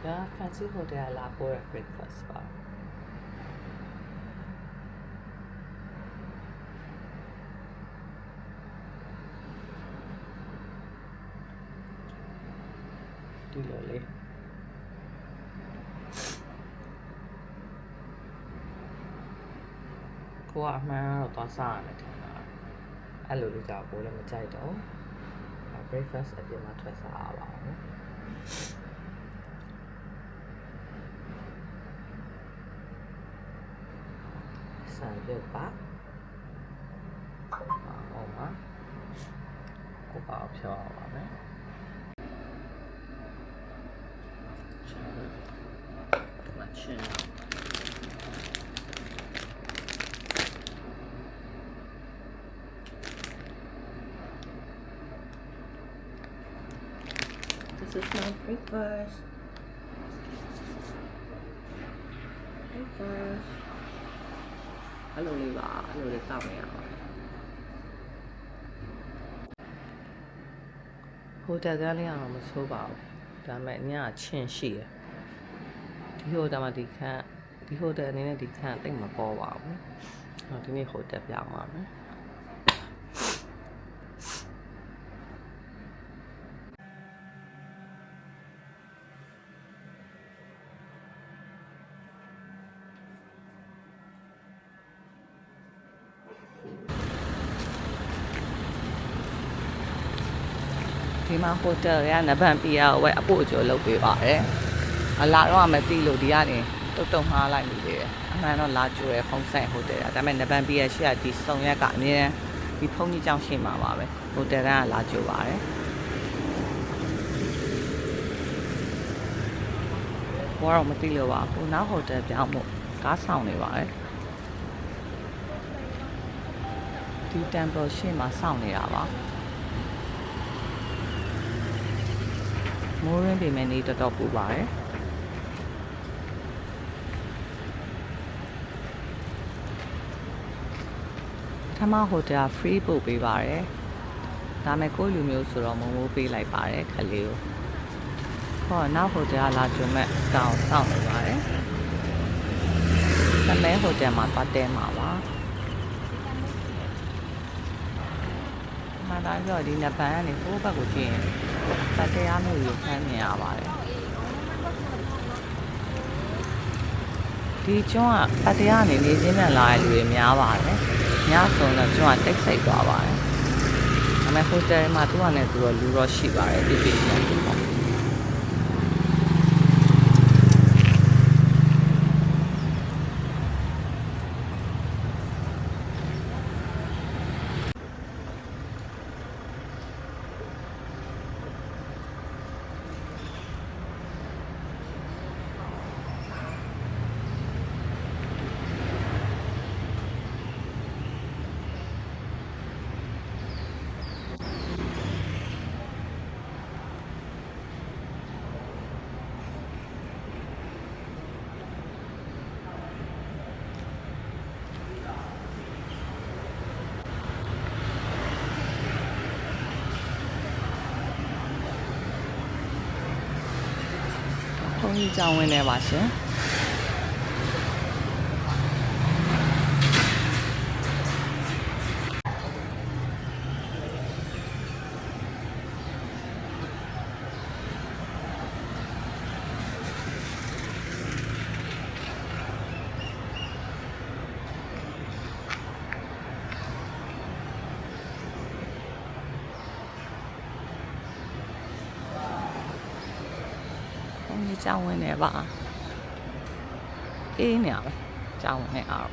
ဒါဖန်စီဟိုတယ်လာပို့ရ breakfast ပါဒီလိုလေးကိုကအမှန်တော့သွားစားရတယ်ထင်တာအဲ့လိုလေးကြောင့်ကိုလည်းမကြိုက်တော့ breakfast အပြင်မှာထွက်စားရပါဘူးဆန်ပြုတ်ပါဟုတ်ပါကိုပါဖြောပါမယ်ချင်း This is my breakfast. Breakfast. Hello, Liva. Hello, Liva. Hotel ကလေးအောင်မဆိုးပါဘူးဒါပေမဲ့ညချင်းရှိတယ်ဒီဟိုတယ်မှာဒီခန့်ဒီဟိုတယ်အနေနဲ့ဒီခန့်တိတ်မပေါ်ပါဘူးဒီနေ့ဟိုတယ်ပြောင်းပါမယ်ဒီမှာဟိုတယ်ကနဗန်ပီယာဝဲအပို့အကျော်လုပ်ပေးပါတယ်။လာတော့မသိလို့ဒီကနေတုတ်မှားလိုက်နေတယ်။အမှန်တော့လာကြွယ်ဖုံးဆိုင်ဟိုတယ်ကဒါပေမဲ့နဗန်ပီယာရှိရဒီစုံရက်ကအမြဲတမ်းဒီဖုံးကြီးကြောင်းရှိမှာပါပဲ။ဟိုတယ်ကလာကြွပါတယ်။ဘောတော့မသိလို့ပါဘူး။နောက်ဟိုတယ်ပြောင်းဖို့ကားဆောင်နေပါတယ်။ဒီ temple ရှေ့မှာစောင့်နေတာပါ။မိုးရင်းပေမဲ့နေတော်တော်ပူပါတယ်ပထမဟိုတယ် free ပို့ပေးပါတယ်ဒါမဲ့ကိုလူမျိုးဆိုတော့မမိုးပေးလိုက်ပါတယ်ခလေးကိုဟောနောက်ဟိုတယ်ကလာကြုံမဲ့တောင်းစောင့်နေပါတယ်သမဲဟိုတယ်မှာပတ်တဲမှာပါမှန်တိုင်းပြောဒီနဗန်ကနေဟိုဘက်ကိုကြည့်ရင်ပတ်တရားမျိုးကိုဖမ်းမြင်ရပါတယ်ဒီကျွန်းကပတ်တရားကနေနေချင်းနဲ့လာတဲ့လူတွေများပါတယ်ညဆိုတော့ကျွန်းကတိတ်ဆိတ်သွားပါတယ်ဒါပေမဲ့ဟိုတယ်မှာသူကလည်းသူတော့လူတော့ရှိပါတယ်ဒီပြည်မှာဒီပေါ့ဘုန်းကြီးကျောင်းဝင်းနေပါရှင်ကျောင်းဝင်နေပါအေးနေရပဲကျောင်းဝင်နေအောင်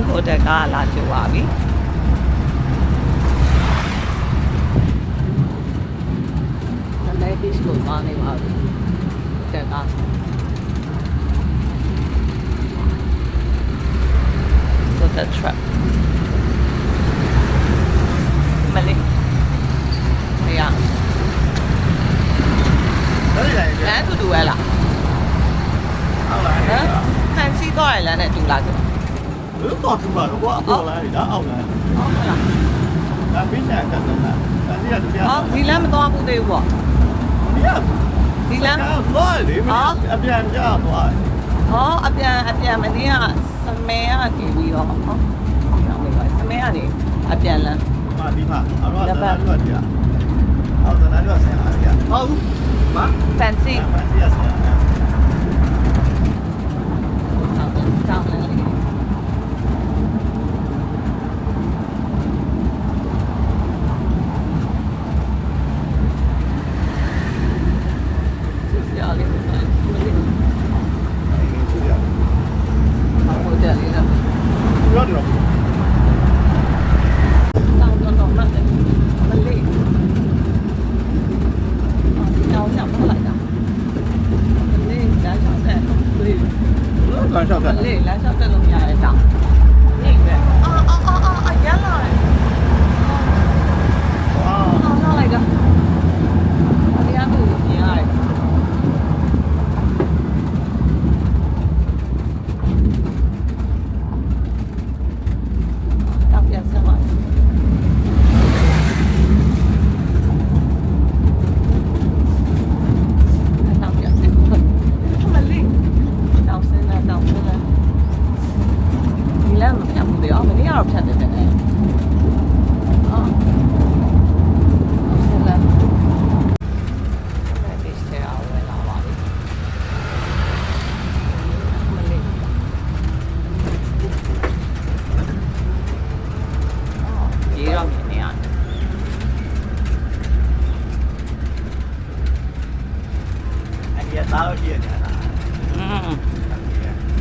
ဟိုတယ်ကလာကြပါပြီအဲ့ဒီစကိုပါနေပါပြီတဲ့ကဆိုတဲ့ trap မလေးဟေးရအဲ့တူတူပဲလားဟုတ်လားဟမ်ဖန်စီတော့ရလမ်းနဲ့တူလားဆိုတော့တော့သူပါတော့အောက်လာတာအောက်လာဟုတ်လားဒါဘင်းနဲ့တက်တာဒါဒီကတူပြဟောဒီလမ်းမသွားဘူးသေးဘူးပေါ့ဒီလမ်းသွားလေအပြန်ကြသွားဟောအပြန်မနေ့ကစမဲကနေပြီးတော့ဟောစမဲကနေအပြန်လမ်းမာဒီမှာအဲ့တော့ဒါတော့ကြာအော်ဒါတော့ဆင်လာကြဟုတ်မ fancy ရဆင်လာတောင်းတယ်လေလမ်းလျှောက်တက်လို့မရတဲ့တောင်နေပဲအာရလာတယ်လာလိုက်တော့တရားကိုမြင်ရတယ်တောက်ပြန်စမ်းဖြတ်တယ်တဲ့အော်ဆက်လာဒီစတဲ့အောင်လာပါလိမ့်မလေးအော်ဒီတော့မြင်နေရတယ်အဲ့ဒီသားလို့ရှိရတယ်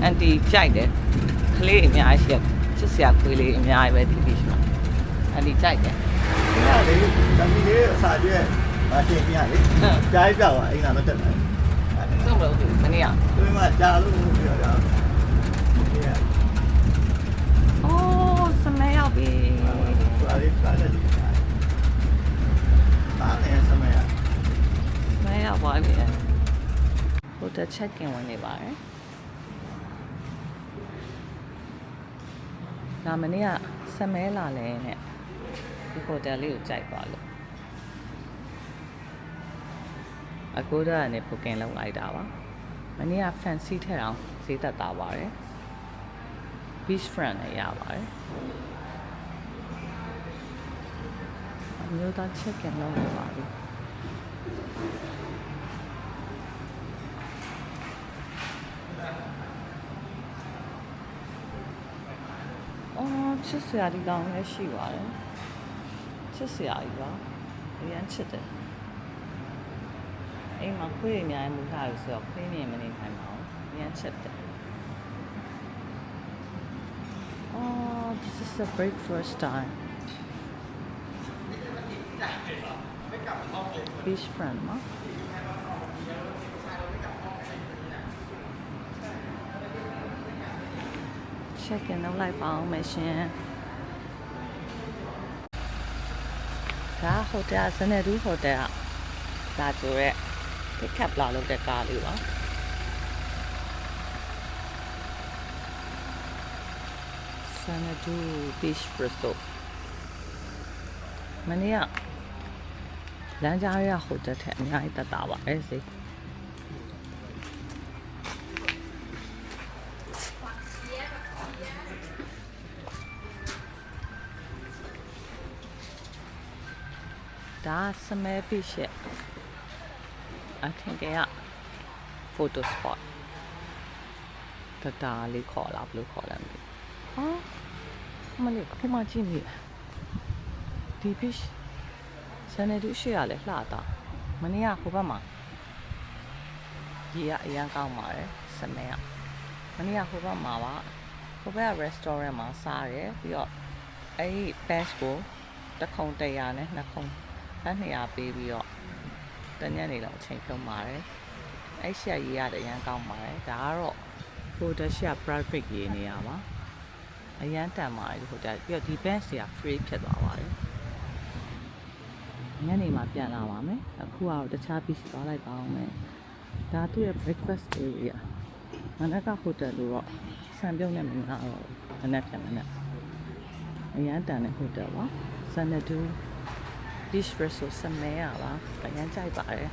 အန်တီကြိုက်တယ်ကလေးအများကြီးချစ်စရာခွေးလေးအများကြီးပဲဒီဒီမှာအန်ဒီကြိုက်တယ်ဒီကလေတမီလေးအစာကျွဲမတင်ပြလေကြားပြပါအိမ်လာမတက်နိုင်ဆုံးလို့ဒီမနေ့ကသူမှကြားလို့ပြောတာအိုးစမဲရောက်ပြီဒါလေးစားတယ်ဒီဒါနဲ့စမဲရောက်ပါပြီဟိုတက် check in ဝင်နေပါတယ်ဒါမနေ့ကစမဲလာလဲနဲ့ဒီဟိုတယ်လေးကိုကြိုက်ပါလို့အကိုဒါနဲ့ booking လုပ်လိုက်တာပါမနေ့က fancy ထက်အောင်ဈေးသက်သာပါတယ် beach front နဲ့ရပါတယ်အမျိုးသား check in လုပ်နေပါပြီချစ်စရာဒီကောင်လည်းရှိပါတယ်ချစ်စရာကြီးပါအရင်ချစ်တယ်အိမ်မှာခွေးတွေအများကြီးမူထားလို့ဆိုတော့ခွေးမြင်မနေနိုင်ပါဘူးအရင်ချစ်တယ်Oh, this is the breakfast time beach front မှာcheck in လုပ်လိုက်ပါအောင်မယ်ရှင်ဒါဟိုတယ်စနေတူဟိုတယ်ကလာကြရဲ pick up လာလုပ်တဲ့ကားလေးပါစနေတူ beach resort မနေ့ကလမ်းကြားရဟိုတယ်ထက်အများကြီးတက်တာပါအဲ့စိဒါစမဲဘစ်ရဲ့I think က photo spot တာလေးခေါ်လာဘယ်လိုခေါ်လဲမသိဟာမလေးခမကြည့်မိဒီ beach စနေတူရှိရလဲလှတာမနေ့ကဟိုဘက်မှာရေကအရန်ကောင်းပါတယ်စမဲကမနေ့ကဟိုဘက်မှာပါ ဟိုဘက်က restaurant မှာစားတယ်ပြီးတော့အဲ့ဒီ bench ကိုတစ်ခုံ100နဲ့နှစ်ခုံ200ပေးပြီးတော့တညနေလောက်အချိန်ဖြုံးပါတယ်အဲ့ရှက်ရေးရတယ်အရန်ကောင်းပါတယ်ဒါကတော့ဟိုတက်ရှက် private ရေးနေရပါအရန်တန်ပါတယ်ဟိုတက်ပြီးတော့ဒီ bench တွေက free ဖြစ်သွားပါတယ်ညနေမှာပြန်လာပါမယ်အခုကတော့တခြား beach သွားလိုက်ပါအောင်မယ်ဒါသူ့ရဲ့ breakfast area မနက်ကဟိုတယ်လို့တော့ဆန်ပြုတ်နဲ့မငါတော့မနက်ပြန်မနက်အရန်တန်တဲ့ဟိုတယ်ပါXanadu Beach Resort စမဲရပါအရန်ကြိုက်ပါတယ်